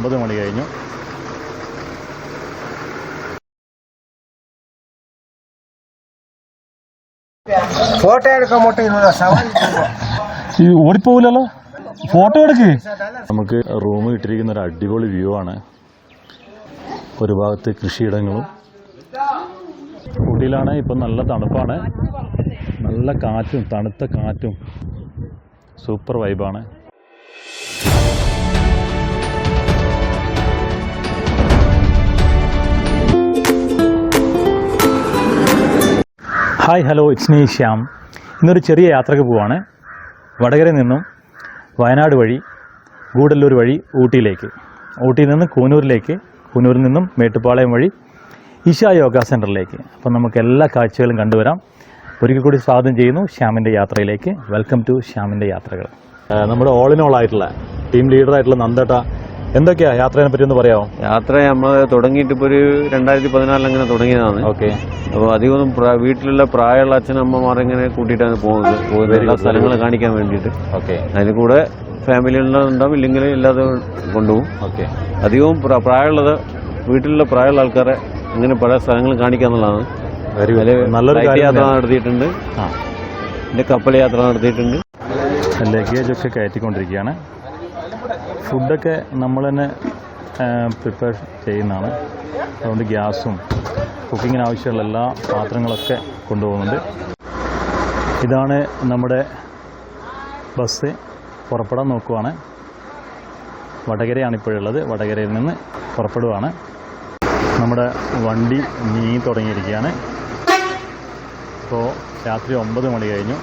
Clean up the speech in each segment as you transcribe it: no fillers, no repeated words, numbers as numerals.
9 മണി കഴിഞ്ഞു. ഫോട്ടോ എടുക്കാൻ ഓടിപ്പോവില്ലല്ലോ, ഫോട്ടോ എടുക്ക്. നമുക്ക് റൂം ഇട്ടിരിക്കുന്ന ഒരു അടിപൊളി വ്യൂ ആണ്. ഒരു ഭാഗത്ത് കൃഷിയിടങ്ങളും. ഊട്ടിയിലാണ് ഇപ്പം നല്ല തണുപ്പാണ്, നല്ല കാറ്റും തണുത്ത കാറ്റും, സൂപ്പർ വൈബാണ്. Hi hello, it's me Shyam. ഇന്നൊരു ചെറിയ യാത്രയ്ക്ക് പോവാണ്. വടകരയിൽ നിന്നും വയനാട് വഴി ഗൂഡല്ലൂർ വഴി ഊട്ടിയിലേക്ക്, ഊട്ടിയിൽ നിന്ന് കൂനൂരിലേക്ക്, കൂനൂരിൽ നിന്നും മേട്ടുപ്പാളയം വഴി ഈശ യോഗ സെൻറ്ററിലേക്ക്. അപ്പം നമുക്ക് എല്ലാ കാഴ്ചകളും കണ്ടുവരാം. ഒരിക്കൽ കൂടി സ്വാഗതം ചെയ്യുന്നു ശ്യാമിൻ്റെ യാത്രയിലേക്ക്. വെൽക്കം ടു ശ്യാമിൻ്റെ യാത്രകൾ. നമ്മുടെ ഓൾ ഇൻ ഓൾ ആയിട്ടുള്ള ടീം ലീഡറായിട്ടുള്ള നന്ദേട്ട, എന്തൊക്കെയാണ് യാത്രയെ പറ്റി ഒന്ന് പറയാമോ? യാത്ര നമ്മൾ തുടങ്ങിയിട്ട് ഇപ്പോൾ ഒരു 2014 അങ്ങനെ തുടങ്ങിയതാണ്. ഓക്കെ. അപ്പോൾ അധികമൊന്നും വീട്ടിലുള്ള പ്രായമുള്ള അച്ഛനമ്മമാരെങ്ങനെ കൂട്ടിയിട്ടാണ് പോകുന്നത് എല്ലാ സ്ഥലങ്ങൾ കാണിക്കാൻ വേണ്ടിയിട്ട്. ഓക്കെ. അതിൽ കൂടെ ഫാമിലി ഉണ്ടാവും, ഇല്ലെങ്കിൽ എല്ലാതും കൊണ്ടുപോകും. ഓക്കെ. അധികവും പ്രായമുള്ളത് വീട്ടിലുള്ള പ്രായമുള്ള ആൾക്കാരെ ഇങ്ങനെ പല സ്ഥലങ്ങൾ കാണിക്കാന്നുള്ളതാണ്. നല്ലൊരു യാത്ര നടത്തിയിട്ടുണ്ട്, പിന്നെ കപ്പൽ യാത്ര നടത്തിയിട്ടുണ്ട്. ലഗേജൊക്കെ കയറ്റിക്കൊണ്ടിരിക്കുകയാണ്. ഫുഡൊക്കെ നമ്മൾ തന്നെ പ്രിപ്പയർ ചെയ്യുന്നതാണ്. അതുകൊണ്ട് ഗ്യാസും കുക്കിങ്ങിന് ആവശ്യമുള്ള എല്ലാ പാത്രങ്ങളൊക്കെ കൊണ്ടുപോകുന്നുണ്ട്. ഇതാണ് നമ്മുടെ ബസ്. പുറപ്പെടാൻ നോക്കുവാണ്. വടകരയാണ് ഇപ്പോഴുള്ളത്. വടകരയിൽ നിന്ന് പുറപ്പെടുവാണ്. നമ്മുടെ വണ്ടി നീങ്ങി തുടങ്ങിയിരിക്കുകയാണ്. ഇപ്പോൾ രാത്രി 9 മണി കഴിഞ്ഞു.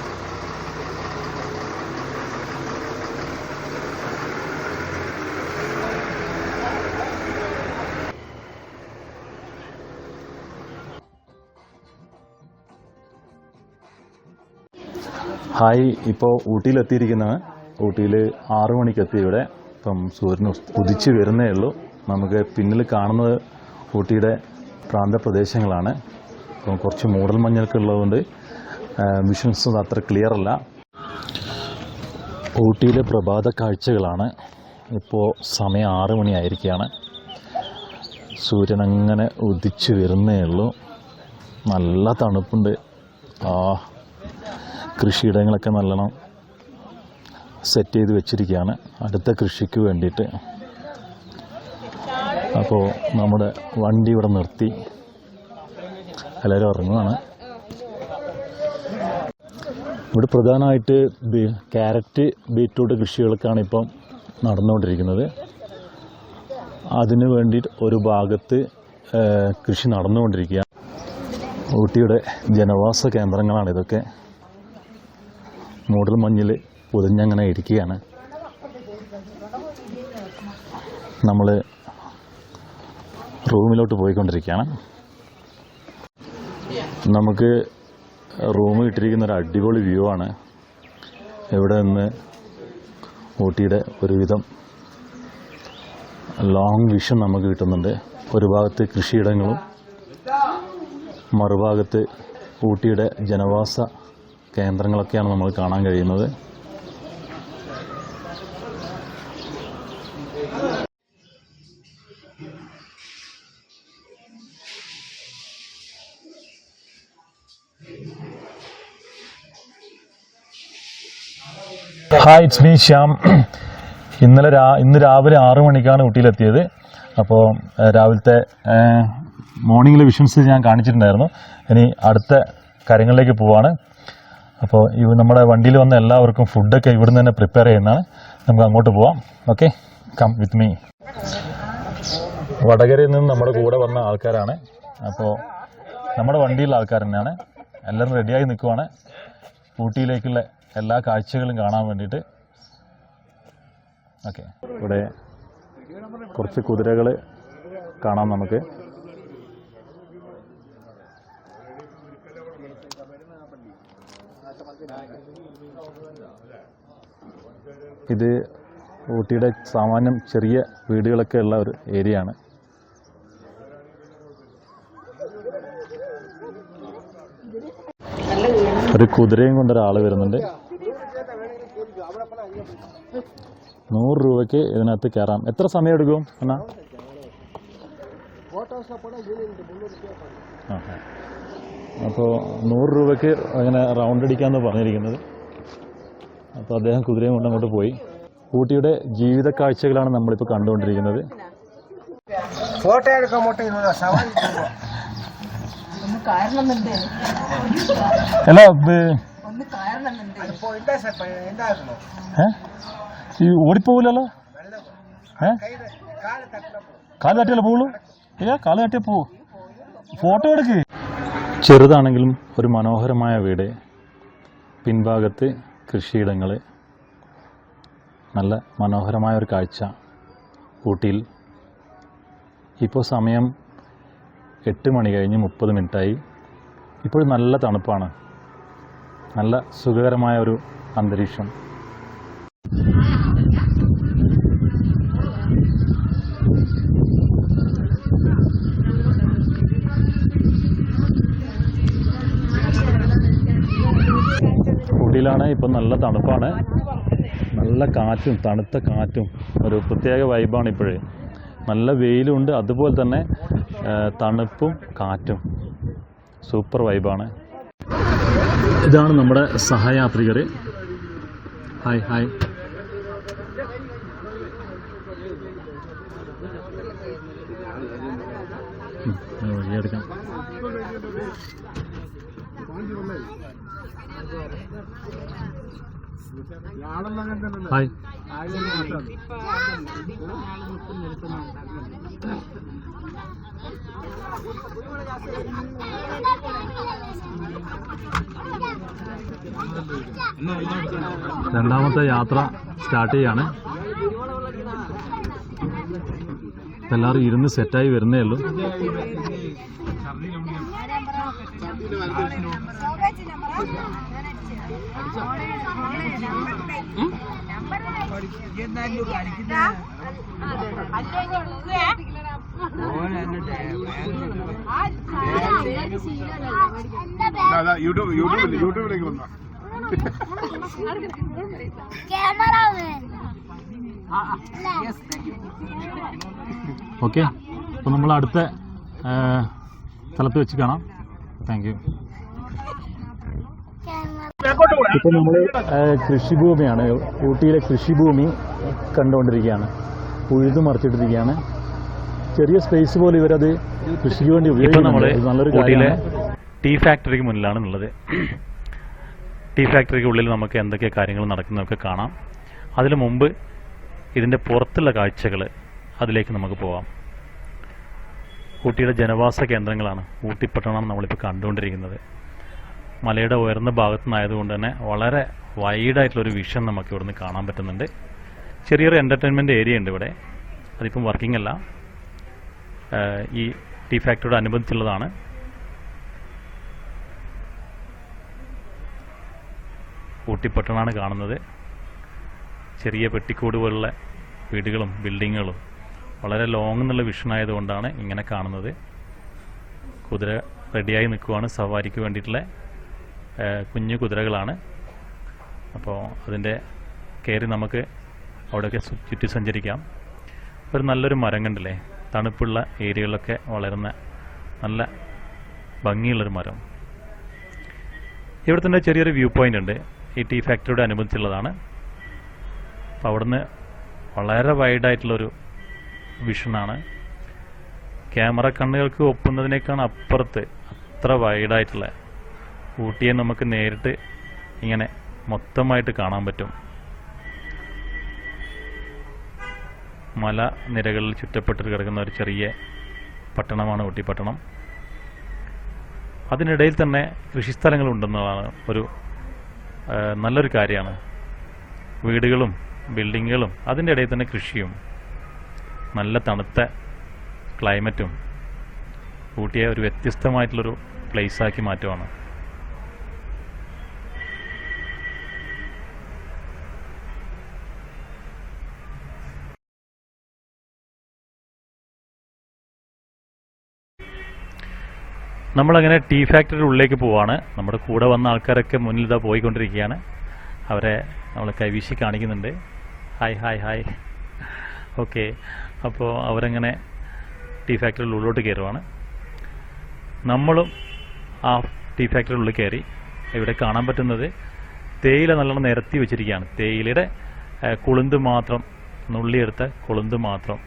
ഹായ്, ഇപ്പോൾ ഊട്ടിയിലെത്തിയിരിക്കുന്നതാണ്. ഊട്ടിയിൽ 6 മണിക്ക് എത്തി ഇവിടെ. ഇപ്പം സൂര്യൻ ഉദിച്ച് വരുന്നേ ഉള്ളൂ. നമുക്ക് പിന്നിൽ കാണുന്നത് ഊട്ടിയുടെ പ്രാന്തപ്രദേശങ്ങളാണ്. ഇപ്പം കുറച്ച് മൂടൽമഞ്ഞൊക്കെ ഉള്ളതുകൊണ്ട് വിഷൻസ് അത്ര ക്ലിയർ അല്ല. ഊട്ടിയിലെ പ്രഭാത കാഴ്ചകളാണ്. ഇപ്പോൾ സമയം 6 മണിയായിരിക്കുകയാണ്. സൂര്യൻ അങ്ങനെ ഉദിച്ച് വരുന്നേ ഉള്ളൂ. നല്ല തണുപ്പുണ്ട്. കൃഷിയിടങ്ങളൊക്കെ നല്ലോണം സെറ്റ് ചെയ്ത് വെച്ചിരിക്കുകയാണ് അടുത്ത കൃഷിക്ക് വേണ്ടിയിട്ട്. അപ്പോൾ നമ്മുടെ വണ്ടി ഇവിടെ നിർത്തി എല്ലാവരും ഇറങ്ങുകയാണ്. ഇവിടെ പ്രധാനമായിട്ട് ക്യാരറ്റ്, ബീറ്റ്റൂട്ട് കൃഷികൾക്കാണ് ഇപ്പം നടന്നുകൊണ്ടിരിക്കുന്നത്. അതിനു വേണ്ടിയിട്ട് ഒരു ഭാഗത്ത് കൃഷി നടന്നുകൊണ്ടിരിക്കുക. ഊട്ടിയുടെ ജനവാസ കേന്ദ്രങ്ങളാണ് ഇതൊക്കെ. മൂടൽ മഞ്ഞിൽ പൊതിഞ്ഞങ്ങനെ ഇരിക്കുകയാണ്. നമ്മൾ റൂമിലോട്ട് പോയിക്കൊണ്ടിരിക്കുകയാണ്. നമുക്ക് റൂം ഇട്ടിരിക്കുന്ന ഒരു അടിപൊളി വ്യൂ ആണ്. ഇവിടെ നിന്ന് ഊട്ടിയുടെ ഒരുവിധം ലോങ് വിഷൻ നമുക്ക് കിട്ടുന്നുണ്ട്. ഒരു ഭാഗത്ത് കൃഷിയിടങ്ങളും മറുഭാഗത്ത് ഊട്ടിയുടെ ജനവാസ കേന്ദ്രങ്ങളൊക്കെയാണ് നമ്മൾ കാണാൻ കഴിയുന്നത്. Hi, it's me Shyam. ഇന്ന് രാവിലെ 6 മണിക്കാണ് ഊട്ടിയിലെത്തിയത്. അപ്പോൾ രാവിലത്തെ മോർണിംഗിലെ വിഷൻസ് ഞാൻ കാണിച്ചിട്ടുണ്ടായിരുന്നു. ഇനി അടുത്ത കാര്യങ്ങളിലേക്ക് പോവാണ്. അപ്പോൾ നമ്മുടെ വണ്ടിയിൽ വന്ന എല്ലാവർക്കും ഫുഡൊക്കെ ഇവിടുന്ന് തന്നെ പ്രിപ്പയർ ചെയ്യുന്നതാണ്. നമുക്ക് അങ്ങോട്ട് പോവാം. Okay, come with me. വടകരയിൽ നിന്ന് നമ്മുടെ കൂടെ വന്ന ആൾക്കാരാണ്. അപ്പോൾ നമ്മുടെ വണ്ടിയിലുള്ള ആൾക്കാർ തന്നെയാണ്. എല്ലാവരും റെഡിയായി നിൽക്കുവാണ് ഊട്ടിയിലേക്കുള്ള എല്ലാ കാഴ്ചകളും കാണാൻ വേണ്ടിയിട്ട്. ഓക്കെ, ഇവിടെ കുറച്ച് കുതിരകൾ കാണാം നമുക്ക്. ഇത് ഊട്ടിയുടെ സാമാന്യം ചെറിയ വീടുകളൊക്കെ ഉള്ള ഒരു ഏരിയ ആണ്. ഒരു കുതിരയും കൊണ്ടൊരാൾ വരുന്നുണ്ട്. 100 രൂപയ്ക്ക് ഇതിനകത്ത് കയറാം. എത്ര സമയം എടുക്കും എന്നാ? അപ്പോൾ 100 രൂപയ്ക്ക് അങ്ങനെ റൗണ്ട് അടിക്കാമെന്ന് പറഞ്ഞിരിക്കുന്നത്. അപ്പോൾ അദ്ദേഹം കുതിരയും കൊണ്ട് അങ്ങോട്ട് പോയി. ഊട്ടിയുടെ ജീവിത കാഴ്ചകളാണ് നമ്മളിപ്പോൾ കണ്ടുകൊണ്ടിരിക്കുന്നത്. ഫോട്ടോ എടുക്കാൻ മുട്ട 200 സവാരി അല്ല ഈ ഓടിപ്പോകില്ലല്ലോ. കാല് തട്ടിയല്ലേ പോവുള്ളൂ? കാല് തട്ടിയാൽ പോവൂ. ഫോട്ടോ എടുക്ക്. ചെറുതാണെങ്കിലും ഒരു മനോഹരമായ വീട്, പിൻഭാഗത്ത് കൃഷിയിടങ്ങൾ, നല്ല മനോഹരമായ ഒരു കാഴ്ച ഊട്ടിയിൽ. ഇപ്പോൾ സമയം 8 മണി കഴിഞ്ഞ് 30 മിനിറ്റായി. ഇപ്പോൾ നല്ല തണുപ്പാണ്, നല്ല സുഖകരമായ ഒരു അന്തരീക്ഷം. ഊട്ടിയിലാണ് ഇപ്പം നല്ല തണുപ്പാണ്, നല്ല കാറ്റും തണുത്ത കാറ്റും ഒരു പ്രത്യേക വൈബാണ്. ഇപ്പോഴേ നല്ല വെയിലുണ്ട്, അതുപോലെ തന്നെ തണുപ്പും കാറ്റും സൂപ്പർ വൈബാണ്. ഇതാണ് നമ്മുടെ സഹയാത്രികർ. Hi hi. വഴിയെടുക്കാം. ഹായ്. രണ്ടാമത്തെ യാത്ര സ്റ്റാർട്ട് ചെയ്യാണ്. എല്ലാവരും ഇരുന്ന് സെറ്റായി വരുന്നേ ഉള്ളൂ. യൂട്യൂബിലേക്ക് വന്ന ഓക്കെ. അപ്പോൾ നമ്മൾ അടുത്ത സ്ഥലത്ത് വെച്ച് കാണാം. Thank you. ഇപ്പോൾ നമ്മൾ കൃഷിഭൂമിയാണ്, ഊട്ടിയിലെ കൃഷിഭൂമി കണ്ടുകൊണ്ടിരിക്കുകയാണ്. ഉഴുതു മറിച്ചിട്ടിരിക്കുകയാണ്. ചെറിയ സ്പേസ് പോലെ ഇവരത് കൃഷിക്ക് വേണ്ടി ഉപയോഗിക്കുന്നുണ്ട്. നല്ലൊരു കാര്യമാണ്. ടീ ഫാക്ടറിക്ക് മുന്നിലാണ് ഉള്ളത്. ടീ ഫാക്ടറിക്ക് ഉള്ളിൽ നമുക്ക് എന്തൊക്കെ കാര്യങ്ങൾ നടക്കുന്നതൊക്കെ കാണാം. അതിനു മുമ്പ് ഇതിൻ്റെ പുറത്തുള്ള കാഴ്ചകൾ, അതിലേക്ക് നമുക്ക് പോകാം. ഊട്ടിയുടെ ജനവാസ കേന്ദ്രങ്ങളാണ്, ഊട്ടിപ്പട്ടണമാണ് നമ്മളിപ്പോൾ കണ്ടുകൊണ്ടിരിക്കുന്നത്. മലയുടെ ഉയർന്ന ഭാഗത്തു നിന്നായതുകൊണ്ട് തന്നെ വളരെ വൈഡായിട്ടുള്ളൊരു വിഷൻ നമുക്ക് ഇവിടുന്ന് കാണാൻ പറ്റുന്നുണ്ട്. ചെറിയൊരു എൻ്റർടൈൻമെൻറ്റ് ഏരിയ ഉണ്ട് ഇവിടെ. അതിപ്പം വർക്കിംഗ് അല്ല, ഈ ടീ ഫാക്ടറിയോട് അനുബന്ധിച്ചുള്ളതാണ്. ഊട്ടിപ്പട്ടണമാണ് കാണുന്നത്. ചെറിയ പെട്ടിക്കൂട് പോലുള്ള വീടുകളും ബിൽഡിങ്ങുകളും വളരെ ലോങ് എന്നുള്ള വിഷൻ ആയതുകൊണ്ടാണ് ഇങ്ങനെ കാണുന്നത്. കുതിര റെഡിയായി നിൽക്കുവാണ്. സവാരിക്ക് വേണ്ടിയിട്ടുള്ള കുഞ്ഞു കുതിരകളാണ്. അപ്പോൾ അതിൻ്റെ കയറി നമുക്ക് അവിടെയൊക്കെ ചുറ്റി സഞ്ചരിക്കാം. ഒരു നല്ലൊരു മരം കണ്ടില്ലേ, തണുപ്പുള്ള ഏരിയകളിലൊക്കെ വളരുന്ന നല്ല ഭംഗിയുള്ളൊരു മരം. ഇവിടെ തന്നെ ചെറിയൊരു വ്യൂ പോയിൻ്റ് ഉണ്ട്, ഈ ടീ ഫാക്ടറിയോട് അനുബന്ധിച്ചുള്ളതാണ്. അപ്പോൾ അവിടുന്ന് വളരെ വൈഡായിട്ടുള്ളൊരു വിഷനാണ്. ക്യാമറ കണ്ണുകൾക്ക് ഒപ്പുന്നതിനേക്കാൾ അപ്പുറത്ത് അത്ര വൈഡായിട്ടുള്ള ഊട്ടിയെ നമുക്ക് നേരിട്ട് ഇങ്ങനെ മൊത്തമായിട്ട് കാണാൻ പറ്റും. മല നിരകളിൽ ചുറ്റപ്പെട്ട് കിടക്കുന്ന ഒരു ചെറിയ പട്ടണമാണ് ഊട്ടി പട്ടണം. അതിനിടയിൽ തന്നെ കൃഷിസ്ഥലങ്ങളുണ്ടെന്നതാണ് ഒരു നല്ലൊരു കാര്യമാണ്. വീടുകളും ബിൽഡിങ്ങുകളും അതിൻ്റെ ഇടയിൽ തന്നെ കൃഷിയും നല്ല തണുത്ത ക്ലൈമറ്റും ഊട്ടിയെ ഒരു വ്യത്യസ്തമായിട്ടുള്ളൊരു പ്ലേസാക്കി മാറ്റുവാണ്. നമ്മളങ്ങനെ ടീ ഫാക്ടറിയുടെ ഉള്ളിലേക്ക് പോവാണ്. നമ്മുടെ കൂടെ വന്ന ആൾക്കാരൊക്കെ മുന്നിൽ ഇതാ പോയിക്കൊണ്ടിരിക്കുകയാണ്. അവരെ നമ്മൾ കൈവീശി കാണിക്കുന്നുണ്ട്. ഹായ്. ഓക്കെ, അപ്പോൾ അവരങ്ങനെ ടീ ഫാക്ടറിയുടെ ഉള്ളിലോട്ട് കയറുവാണ്. നമ്മളും ആ ടീ ഫാക്ടറിയുടെ ഉള്ളിൽ കയറി. ഇവിടെ കാണാൻ പറ്റുന്നത് തേയില നല്ലോണം നിരത്തി വെച്ചിരിക്കുകയാണ്. തേയിലയുടെ കൊളുന്ത് മാത്രം, നുള്ളിയെടുത്ത കൊളുന്ത് മാത്രം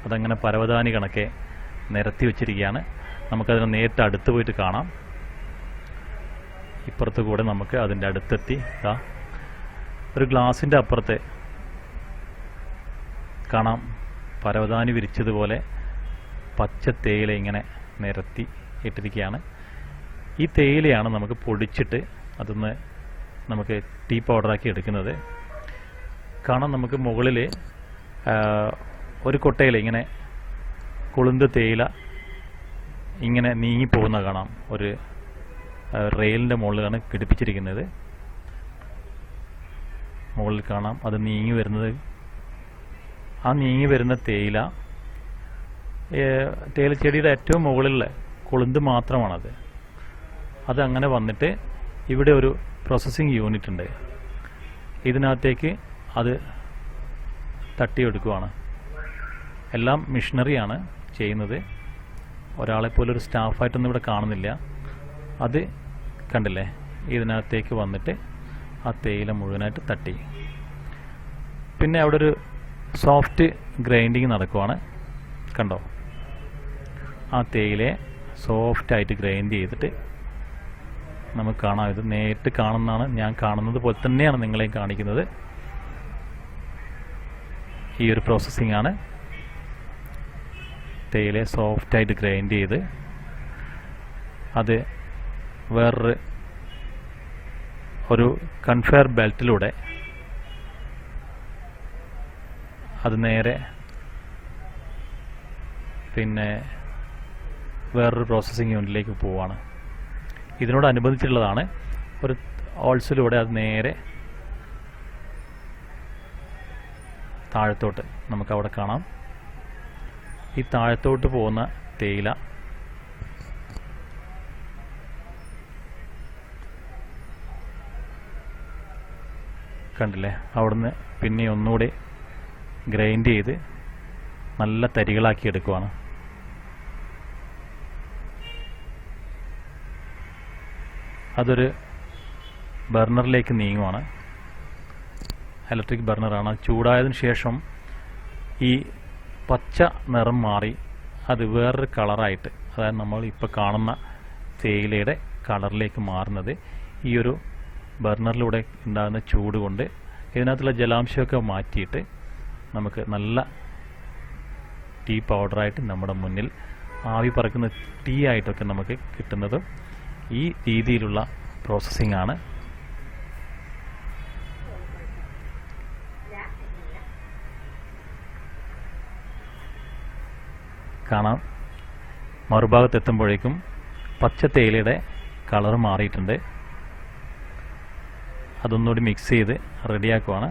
അതങ്ങനെ പരവതാനി കണക്കെ നിരത്തി വെച്ചിരിക്കുകയാണ്. നമുക്കതിന് നേരിട്ട് അടുത്ത് പോയിട്ട് കാണാം. ഇപ്പുറത്ത് കൂടെ നമുക്ക് അതിൻ്റെ അടുത്തെത്തി ഒരു ഗ്ലാസിൻ്റെ അപ്പുറത്തെ കാണാം പരവതാനി വിരിച്ചതുപോലെ പച്ച തേയില ഇങ്ങനെ നിരത്തി ഇട്ടിരിക്കുകയാണ്. ഈ തേയിലയാണ് നമുക്ക് പൊടിച്ചിട്ട് അതൊന്ന് നമുക്ക് ടീ പൗഡറാക്കി എടുക്കുന്നത്. കാണാം നമുക്ക് മുകളിൽ ഒരു കൊട്ടയിൽ ഇങ്ങനെ കൊളുന്ത് തേയില ഇങ്ങനെ നീങ്ങിപ്പോകുന്ന കാണാം. ഒരു റെയിലിൻ്റെ മുകളിലാണ് ഘടിപ്പിച്ചിരിക്കുന്നത്. മുകളിൽ കാണാം അത് നീങ്ങി വരുന്നത്. ആ നീങ്ങി വരുന്ന തേയിലച്ചെടിയുടെ ഏറ്റവും മുകളിലുള്ള കൊളുന്ത് മാത്രമാണത്. അതങ്ങനെ വന്നിട്ട് ഇവിടെ ഒരു പ്രോസസ്സിങ് യൂണിറ്റ് ഉണ്ട്. ഇതിനകത്തേക്ക് അത് തട്ടിയെടുക്കുകയാണ്. എല്ലാം മിഷനറിയാണ് ചെയ്യുന്നത്. ഒരാളെപ്പോലെ ഒരു സ്റ്റാഫായിട്ടൊന്നും ഇവിടെ കാണുന്നില്ല. അത് കണ്ടില്ലേ, ഇതിനകത്തേക്ക് വന്നിട്ട് ആ തേയില മുഴുവനായിട്ട് തട്ടി. പിന്നെ അവിടെ ഒരു സോഫ്റ്റ് ഗ്രൈൻഡിങ് നടക്കുവാണ്. കണ്ടോ, ആ തേയിലയെ സോഫ്റ്റായിട്ട് ഗ്രൈൻഡ് ചെയ്തിട്ട് നമുക്ക് കാണാം. ഇത് നേരിട്ട് കാണുന്നതാണ്, ഞാൻ കാണുന്നത് പോലെ തന്നെയാണ് നിങ്ങളെയും കാണിക്കുന്നത്. ഈ ഒരു പ്രോസസ്സിംഗ് ആണ്. തേയിലയെ സോഫ്റ്റായിട്ട് ഗ്രൈൻഡ് ചെയ്ത് അത് ഒരു കൺഫെയർ ബെൽറ്റിലൂടെ അത് നേരെ പിന്നെ വേറൊരു പ്രോസസ്സിംഗ് യൂണിറ്റിലേക്ക് പോവുകയാണ്. ഇതിനോടനുബന്ധിച്ചുള്ളതാണ് ഒരു ഓൾസിലൂടെ അത് നേരെ താഴത്തോട്ട് നമുക്കവിടെ കാണാം. ഈ താഴത്തോട്ട് പോകുന്ന തേയില കണ്ടില്ലേ, അവിടുന്ന് പിന്നെ ഒന്നുകൂടി ഗ്രൈൻഡ് ചെയ്ത് നല്ല തരികളാക്കി എടുക്കുവാണ്. അതൊരു ബർണറിലേക്ക് നീങ്ങുവാണ്. ഇലക്ട്രിക് ബർണറാണ്. ചൂടായതിനു ശേഷം ഈ പച്ച നിറം മാറി അത് വേറൊരു കളറായിട്ട്, അതായത് നമ്മൾ ഇപ്പോൾ കാണുന്ന തേയിലയുടെ കളറിലേക്ക് മാറുന്നത് ഈ ഒരു ബർണറിലൂടെ ഉണ്ടാകുന്ന ചൂട് കൊണ്ട് ഇതിനകത്തുള്ള ജലാംശമൊക്കെ മാറ്റിയിട്ട് നമുക്ക് നല്ല ടീ പൗഡറായിട്ട് നമ്മുടെ മുന്നിൽ ആവി പറക്കുന്ന ടീ ആയിട്ടൊക്കെ നമുക്ക് കിട്ടുന്നതും ഈ രീതിയിലുള്ള പ്രോസസ്സിംഗ് ആണ്. കാണാം മറുഭാഗത്തെത്തുമ്പോഴേക്കും പച്ച തേയിലയുടെ കളർ മാറിയിട്ടുണ്ട്. അതൊന്നുകൂടി മിക്സ് ചെയ്ത് റെഡിയാക്കുവാണ്.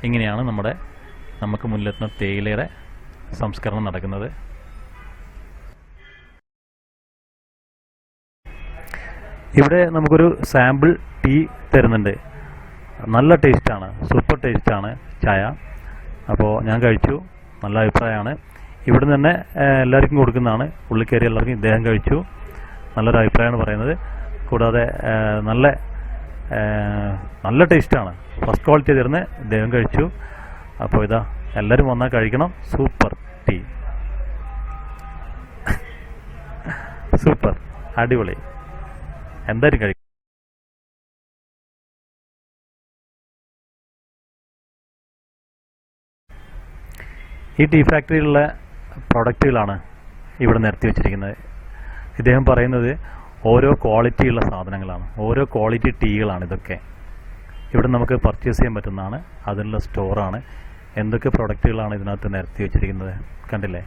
ഇങ്ങനെയാണ് നമുക്ക് മുന്നിലെത്തുന്ന തേയിലയുടെ സംസ്കരണം നടക്കുന്നത്. ഇവിടെ നമുക്കൊരു സാമ്പിൾ ടീ തരുന്നുണ്ട്. നല്ല ടേസ്റ്റാണ്, സൂപ്പർ ടേസ്റ്റാണ് ചായ. അപ്പോൾ ഞാൻ കഴിച്ചു, നല്ല അഭിപ്രായമാണ്. ഇവിടുന്ന് തന്നെ എല്ലാവർക്കും കൊടുക്കുന്നതാണ്. ഉള്ളിൽ കയറി എല്ലാവർക്കും ഇദ്ദേഹം കഴിച്ചു, നല്ലൊരു അഭിപ്രായമാണ് പറയുന്നത്. കൂടാതെ നല്ല ടേസ്റ്റാണ്, ഫസ്റ്റ് ക്വാളിറ്റി തരുന്നത്. ഇദ്ദേഹം കഴിച്ചു. അപ്പോൾ ഇതാ എല്ലാവരും വന്നാൽ കഴിക്കണം. സൂപ്പർ ടീ, സൂപ്പർ, അടിപൊളി, എന്തായാലും കഴിക്കും. ഈ ടീ ഫാക്ടറിയിലുള്ള പ്രൊഡക്റ്റുകളാണ് ഇവിടെ നിരത്തി വെച്ചിരിക്കുന്നത്. ഇദ്ദേഹം പറയുന്നത് ഓരോ ക്വാളിറ്റിയുള്ള സാധനങ്ങളാണ്, ഓരോ ക്വാളിറ്റി ടീകളാണ് ഇതൊക്കെ. ഇവിടെ നമുക്ക് പർച്ചേസ് ചെയ്യാൻ പറ്റുന്നതാണ്, അതിനുള്ള സ്റ്റോറാണ്. എന്തൊക്കെ പ്രൊഡക്റ്റുകളാണ് ഇതിനകത്ത് നിരത്തി വെച്ചിരിക്കുന്നത് കണ്ടില്ലേ.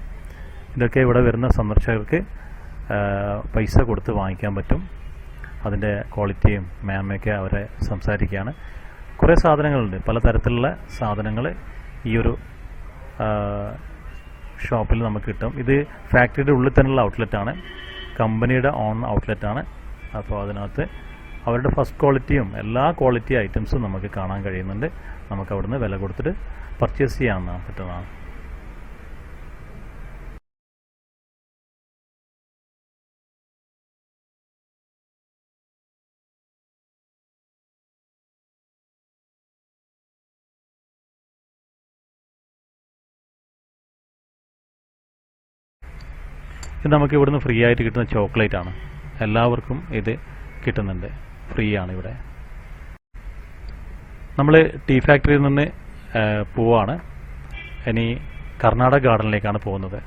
ഇതൊക്കെ ഇവിടെ വരുന്ന സന്ദർശകർക്ക് പൈസ കൊടുത്ത് വാങ്ങിക്കാൻ പറ്റും. അതിൻ്റെ ക്വാളിറ്റിയും മേന്മയൊക്കെ അവരെ സംസാരിക്കുകയാണ്. കുറേ സാധനങ്ങളുണ്ട്, പലതരത്തിലുള്ള സാധനങ്ങൾ ഈ ഒരു ഷോപ്പിൽ നമുക്ക് കിട്ടും. ഇത് ഫാക്ടറിയുടെ ഉള്ളിൽ തന്നെയുള്ള ഔട്ട്ലെറ്റാണ്, കമ്പനിയുടെ ഓൺ ഔട്ട്ലെറ്റാണ്. അപ്പോൾ അതിനകത്ത് അവരുടെ ഫസ്റ്റ് ക്വാളിറ്റിയും എല്ലാ ക്വാളിറ്റി ഐറ്റംസും നമുക്ക് കാണാൻ കഴിയുന്നുണ്ട്. നമുക്ക് അവിടുന്ന് വില കൊടുത്തിട്ട് പർച്ചേസ് ചെയ്യാൻ പറ്റുന്നതാണ്. ഇത് നമുക്ക് ഇവിടുന്ന് ഫ്രീ ആയിട്ട് കിട്ടുന്ന ചോക്ലേറ്റ് ആണ്. എല്ലാവർക്കും ഇത് കിട്ടുന്നുണ്ട്, ഫ്രീ ആണ് ഇവിടെ. നമ്മൾ ടീ ഫാക്ടറിയിൽ നിന്ന് പോവാണ്. ഇനി കർണാടക ഗാർഡനിലേക്കാണ് പോകുന്നത്.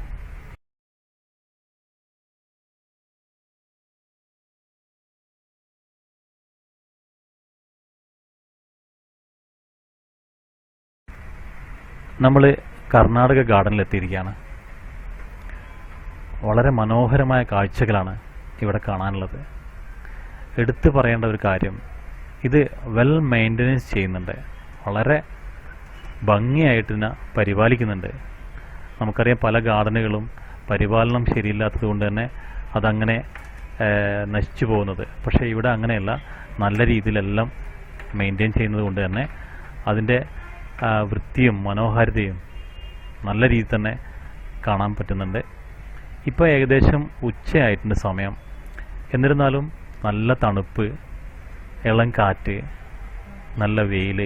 നമ്മൾ കർണാടക ഗാർഡനിലെത്തിയിരിക്കുകയാണ്. വളരെ മനോഹരമായ കാഴ്ചകളാണ് ഇവിടെ കാണാനുള്ളത്. എടുത്തു പറയേണ്ട ഒരു കാര്യം, ഇത് വെൽ മെയിൻ്റനൻസ് ചെയ്യുന്നുണ്ട്, വളരെ ഭംഗിയായിട്ട് ഇതിനെ പരിപാലിക്കുന്നുണ്ട്. നമുക്കറിയാം പല ഗാർഡനുകളും പരിപാലനം ശരിയില്ലാത്തത് കൊണ്ട് തന്നെ അതങ്ങനെ നശിച്ചു പോകുന്നത്. പക്ഷേ ഇവിടെ അങ്ങനെയല്ല, നല്ല രീതിയിലെല്ലാം മെയിൻറ്റെയിൻ ചെയ്യുന്നത് കൊണ്ട് തന്നെ അതിൻ്റെ വൃത്തിയും മനോഹാരിതയും നല്ല രീതിയിൽ തന്നെ കാണാൻ പറ്റുന്നുണ്ട്. ഇപ്പോൾ ഏകദേശം ഉച്ചയായിട്ടുണ്ട് സമയം. എന്നിരുന്നാലും നല്ല തണുപ്പ്, ഇളം കാറ്റ്, നല്ല വെയിൽ,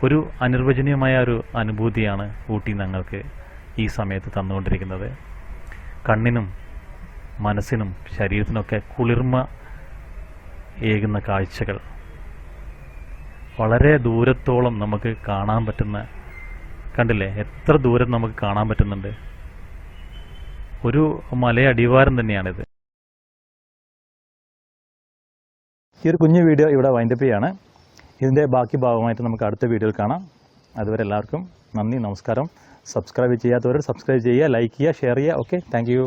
ഒരു അനിർവചനീയമായ ഒരു അനുഭൂതിയാണ് ഊട്ടി ഞങ്ങൾക്ക് ഈ സമയത്ത് തന്നുകൊണ്ടിരിക്കുന്നത്. കണ്ണിനും മനസ്സിനും ശരീരത്തിനൊക്കെ കുളിർമ ഏകുന്ന കാഴ്ചകൾ വളരെ ദൂരത്തോളം നമുക്ക് കാണാൻ പറ്റുന്ന, കണ്ടില്ലേ എത്ര ദൂരം നമുക്ക് കാണാൻ പറ്റുന്നുണ്ട്. ഒരു മലയടിവാരം തന്നെയാണിത്. ഈ ഒരു കുഞ്ഞു വീഡിയോ ഇവിടെ വൈൻഡപ്പ് ചെയ്യാണ്. ഇതിൻ്റെ ബാക്കി ഭാഗമായിട്ട് നമുക്ക് അടുത്ത വീഡിയോയിൽ കാണാം. അതുവരെ എല്ലാവർക്കും നന്ദി, നമസ്കാരം. സബ്സ്ക്രൈബ് ചെയ്യാത്തവർ സബ്സ്ക്രൈബ് ചെയ്യുക, ലൈക്ക് ചെയ്യുക, ഷെയർ ചെയ്യുക. Okay, thank you.